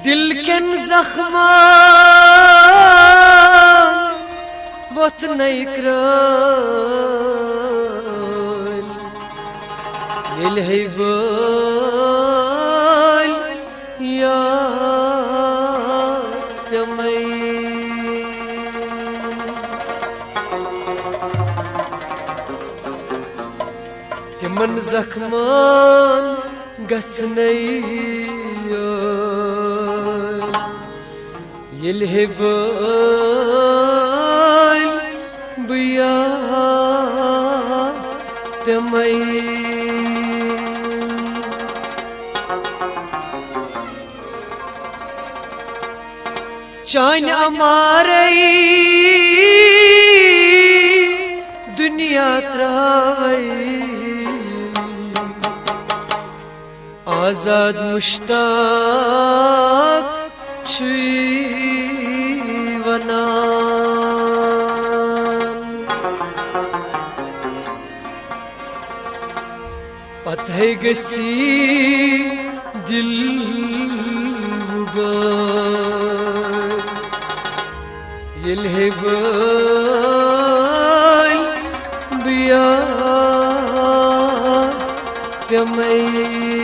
दिल केन जख्मा वत नहीं क्रल दिल है बोल या तिमन जख्मान गसनई येल है बोल बुया तमई चान अमारई दुनिया त्रावई आजाद मुश्ताक छुई वनान पतह गसी दिल रुबान येल है बोल बिया तमई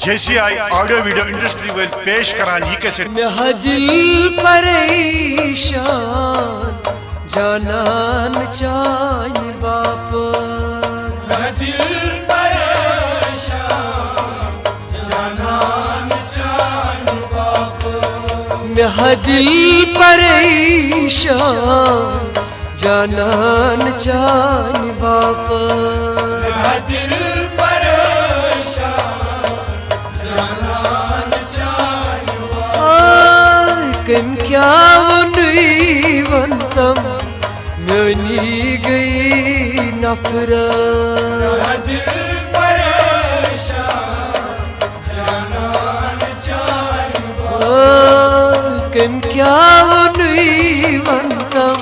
JCI ऑडियो वीडियो इंडस्ट्री में पेश करान ये कैसे मेरा दिल परेशान जानन चान बाप मेरा दिल परेशान जानन चान बाप मेरा दिल परेशान जानन चान बाप मेरा दिल कम क्या वनुई वंतम म्योनी गई नफरत दिल परेशान जानन चान कम क्या वनुई वंतम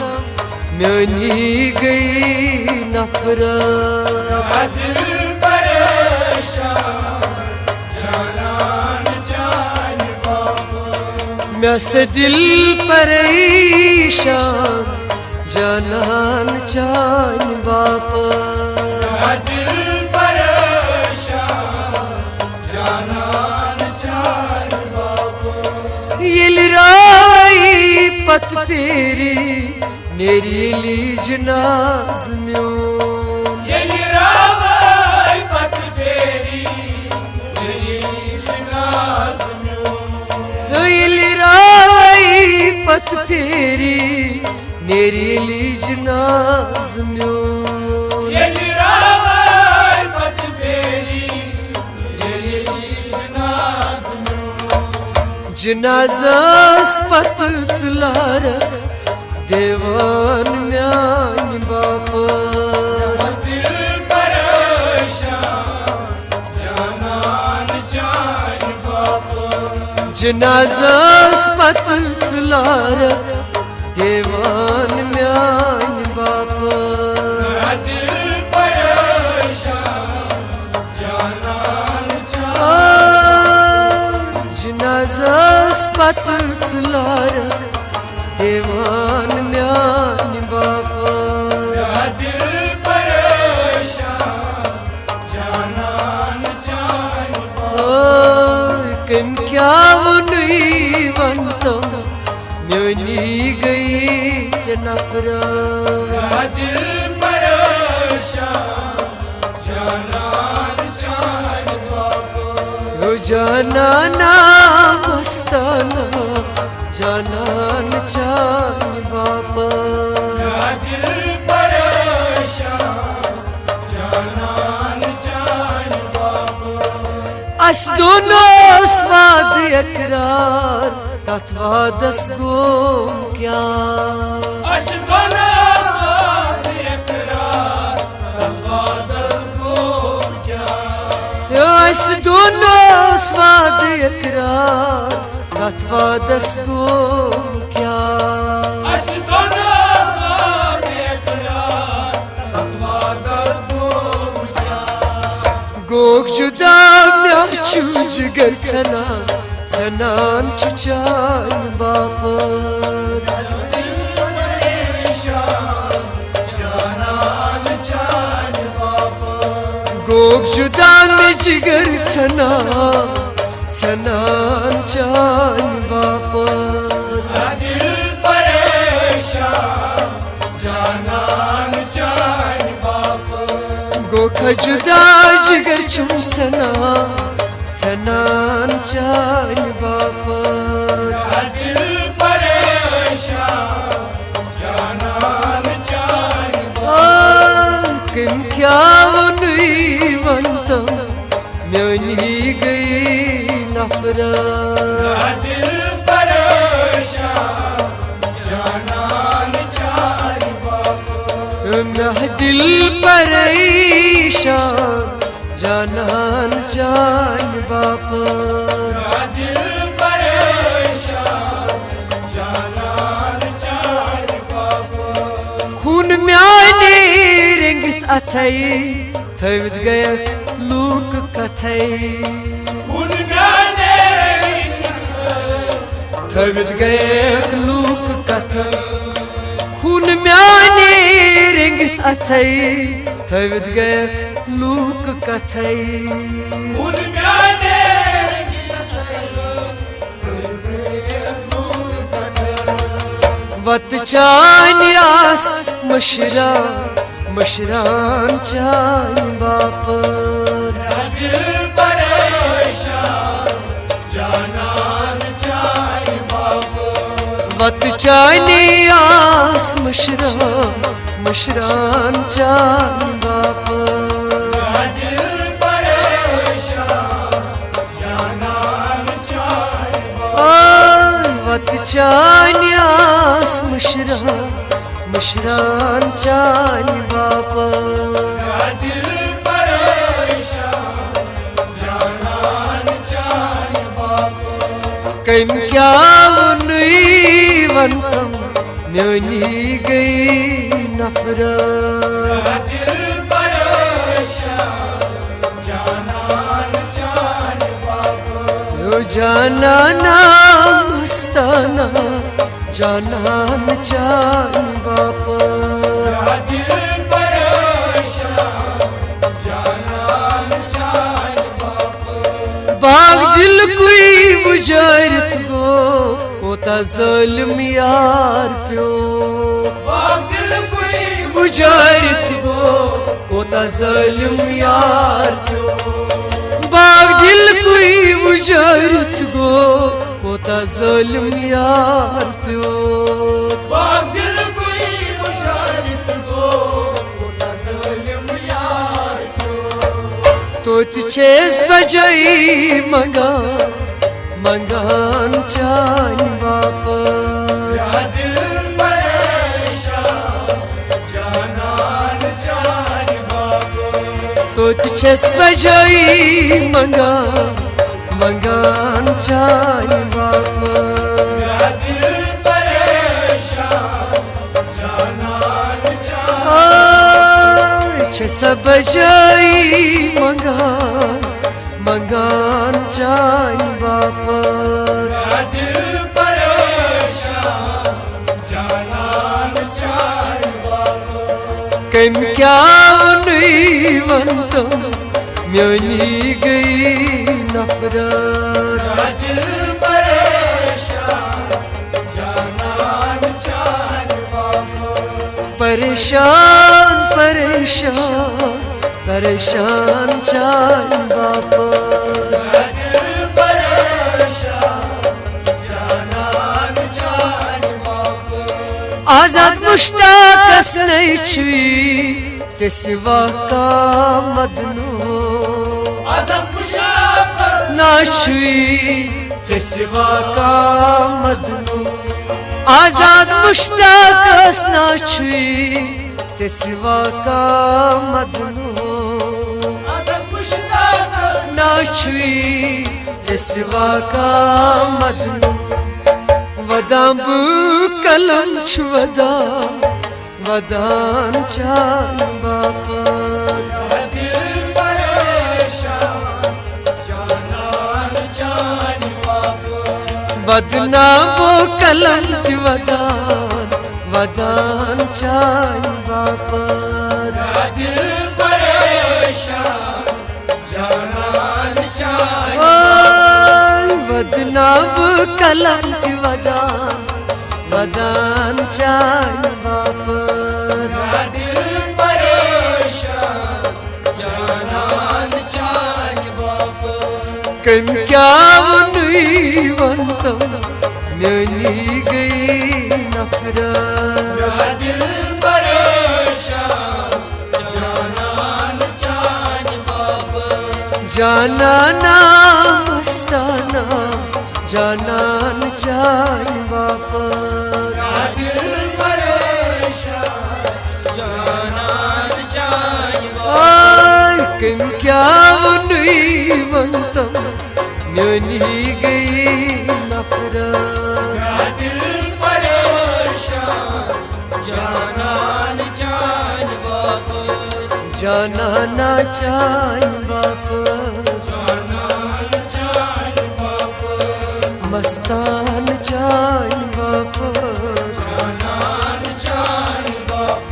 म्योनी गई नफरत दिल परेशान जानन चान मैं से दिल परेशान जानन चान बाप दिल परेशान जानन चान बाप येल राई पत फेरी नेरी लीज नाज म्योन येल राई पत फेरी नेरी लीज नाज येल राई पत फेरी नेरी लीज नाज म्योन येल राई पत फेरी नेरी लीज नाज जनाजास पत चलारक देवान म्यान बाप दिल परेशान जानन चान बाप जनाजास पत चलारक देवान म्यान बाप दिल परेशान जानन चान जनाजास पत चलारक देवान म्यान बाप दिल परेशान जानन चान कम क्या वनुई वंतम म्योनी गई नफरत दिल परेशान जानन चान बाप जाना ना मस्ताना जानन चान बाप दिल परेशान जानन चान बाप अस दोनों स्वाद इकरार तत्वादस गोम क्या अस दोनों स्वाद इकरार तत्वादस गोम क्या अस दोनों स्वाद इकरार तथ वादस गोम क्या अस दोनों स्वाद इकरार तस वादस गोम क्या गोग जुदा म्याह छु जिगर सनान सनान छु चान बापर दिल परेशान जानान जान बापा गोग जुदा में जिगर सनान सनान चान बापर दिल परेशान जानान जान बापा गोख जुदा जिगर चुम सनान सनान चान बापर दिल परेशान जानान जान किम क्या वनुई वंतम म्योनी गई नफरत दिल परेशान जानान जान बापा मैं दिल परेशान जानान जान बापर दिल परेशान जानान जान बापा खून म्याने रंगित अथई थवित गया लूक कथई उन गाने थवित गया लूक कथई खून म्याने रंगित अथई थवित गया लूक कथई उन गाने वत चान यास मशरा मशरान चान बापर दिल परेशान जानान जान बापा वत चान यास मशरा मशरान चान बापर दिल परेशान जानान जान वत चान यास मशरा मशरान चान बापर दिल परेशान जानान जान बापा कम क्या वनुई वंतम म्योनी गई नफरत दिल परेशान जानान जान बापा यो जाना नाम मस्ताना जानान चान बापर दिल परेशान जानान जान बापा बाग दिल कोई बुझारत गो होता ज़ालिम यार प्यो बाग दिल कोई बुझारत गो होता ज़ालिम यार प्यो बाग दिल कोई बुझारत गो होता ज़ालिम यार प्यो बाग दिल कोई मुशारित गो तसलिम यार तो छेस बजाई मंगा मंगान चान बापर दिल परेशान जानान जान बापा तो छेस बजाई मंगा मंगान चान बापर दिल परेशान जानान जान छेस बजाई मंगा मंगान चान बापर दिल परेशान जानान जान बापा कम क्या वनुई वंतम म्योनी गई नफरत दिल परेशान जानान जान बापा परेशान परेशान परेशान चान बापर दिल परेशान जानान जान बापा आजाद मुश्ताक असनई छुई से सिवा का मदनो आजाद मुशाकस ना छुई से सिवा का मदनो आजाद मुश्ताक असना छुई से सिवा का मदनो आजाद मुश्ताकस ना छुई सिवा का मदनू वदाम कलम छुवदा वदान चान बापा दिल परेशान जानान जान बाप बदनाम कलम वदान वदान चान बापा दिल परेशान जानान जान बदनाम कलम वदान वदान चान बापा दिल परेशान जानान जान बाप कम क्या वनुई वंतम म्यानी गई नखरा दिल परेशान जानान जान बाप जाना ना मस्ताना जानान चान बापा दिल परेशान जानान जान बाप आय कम क्या वनुई वंतम म्यानी गई नखरा दिल परेशान जानान जान बाप जाना ना चान बापा जानान जान बाप मस्तान चान बापा जानान जान बाप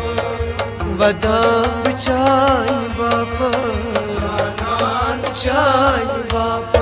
वदाम चान बापा जानान चान बापा